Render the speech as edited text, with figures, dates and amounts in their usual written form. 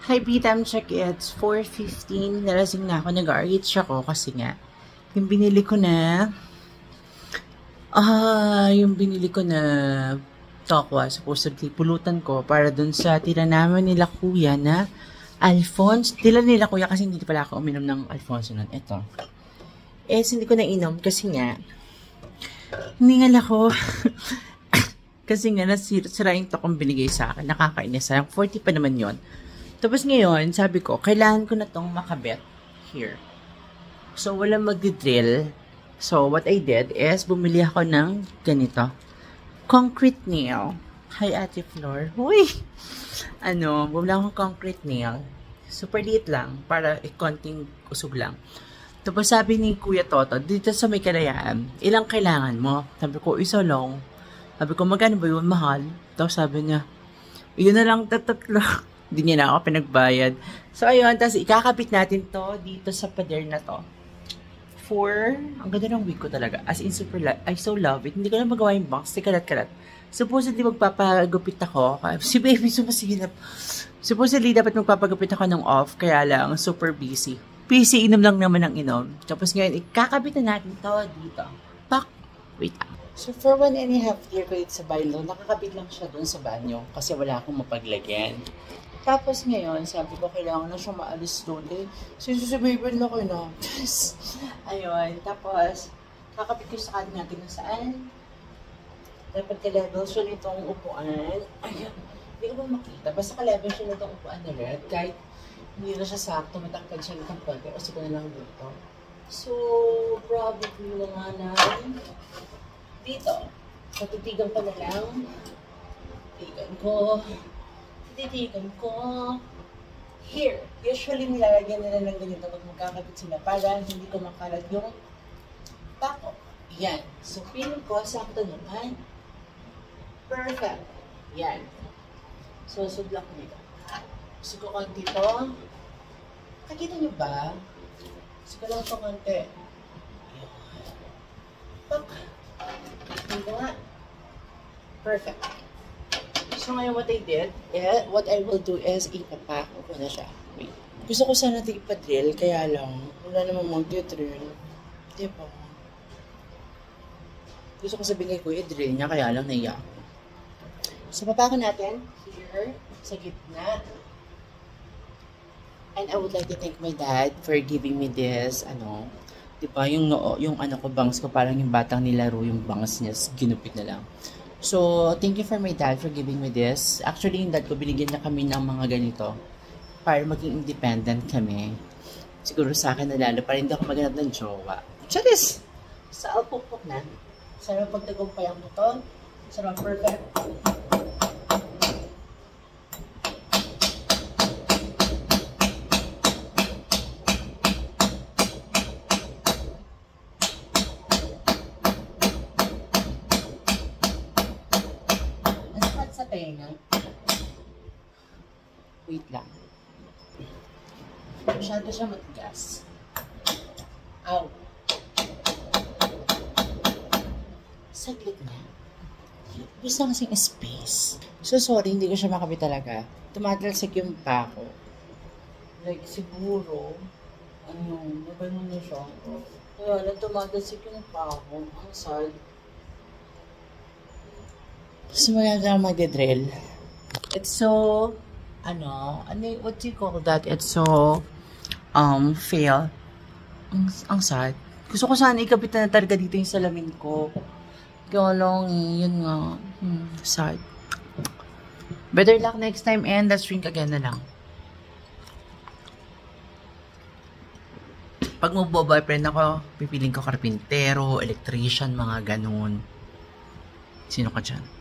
Hi, P-Time check. It's 4:15. Nalasing na ako. Nag-reach ako kasi nga, yung binili ko na, tokwa, supposedly, pulutan ko para dun sa tira naman nila kuya na Alphonse. Tila nila kuya kasi hindi pala ako uminom ng Alphonse nun. Ito. Hindi ko nainom kasi nga, hiningal ako. Kasi nga, nasirain to kung binigay sa akin. Nakakainis. Sayang, 40 pa naman yon. Tapos ngayon, sabi ko, kailangan ko na tong makabit here. So, walang magdi-drill. So, what I did is, bumili ako ng ganito. Concrete nail. Hi, Ate Flor. Uy! Bumili ako ng concrete nail. Super liit lang, para konting usog lang. Tapos sabi ni Kuya Toto, dito sa may Kalayaan, ilang kailangan mo? Sabi ko, isa lang. Sabi ko, magkano ba yun? Mahal. Tapos sabi niya, yun na lang, tatlo. Hindi niya na ako pinagbayad. So, ayun. Tapos, ikakabit natin to dito sa pader na to. Ang ganda ng wig ko talaga. As in, I so love it. Hindi ko na magawa yung bangs. Kalat-kalat. Supposedly, magpapagupit ako. Si baby sumasilap. Supposedly, dapat magpapagupit ako ng off. Kaya lang, super busy. Busy, inom lang naman ng inom. Tapos ngayon, ikakabit na natin to dito. Wait. So, for 1.5 year ko sa bailo, nakakabit lang siya dun sa banyo. Kasi wala akong mapaglagyan. Tapos ngayon, sabi ko, kailangan na siya maalis doon. Sisusubaybin na ko na. Ayun. Tapos, kakapit ko sa kanya natin na saan. Dapat ka-level siya nitong upuan. Ayun. Hindi ko ba makita. Basta ka-level siya nitong upuan na red. Kahit hindi na siya sakto, matakpad siya nitong konti. Kasi ko na lang dito. So, probably na nga na dito. Patutigan ko na lang. Titigan ko here. Usually, nilalagyan nila ng ganito pag magkakabit sila para hindi ko makalat yung tako. Yan. So, feeling ko, sakto naman. Perfect. Yan. So, sudlak ko nito. Gusto ko konti ito. Nakikita niyo ba? Gusto ko lang ito konti. Pak. Dito nga. Perfect. So ngayon what I will do is ipapako ko na siya. Wait. Gusto ko sana ito ipa-drill, kaya lang, wala namang mag-drill. Diba? Gusto ko sabihin kay Kuya, drill niya, kaya lang naiyak. So papako natin here, sa gitna. And I would like to thank my dad for giving me this, diba, yung bangs ko, parang yung batang nilaro, yung bangs niya, ginupit na lang. So, thank you for my dad for giving me this. Actually, yung dad ko, binigyan na kami ng mga ganito para maging independent kami. Siguro sa akin na lalo, para hindi ako maghanap ng jowa. Charis! Sa alpukpuk na. Sarap pagtagumpayan ko to. Sarap perfect. Tenga. Wait lang. Masyado siya matigas. Ow. Saglit na. Gusto kasing space. So, sorry, hindi ko siya makabit talaga. Tumatalsik yung pako. Like, siguro, nagano na siya. Kaya, tumatalsik yung pako. Ang sad. So, maganda lang magde-drill. It's so, what do you call that? It's so, fail. Ang sad. Gusto ko sana ikabit na talaga dito yung salamin ko. Kaya lang, yun nga. Sad. Better luck next time and let's drink again na lang. Pag magbo-boyfriend ako, pipiling ko karpintero, electrician, mga ganun. Sino ka dyan?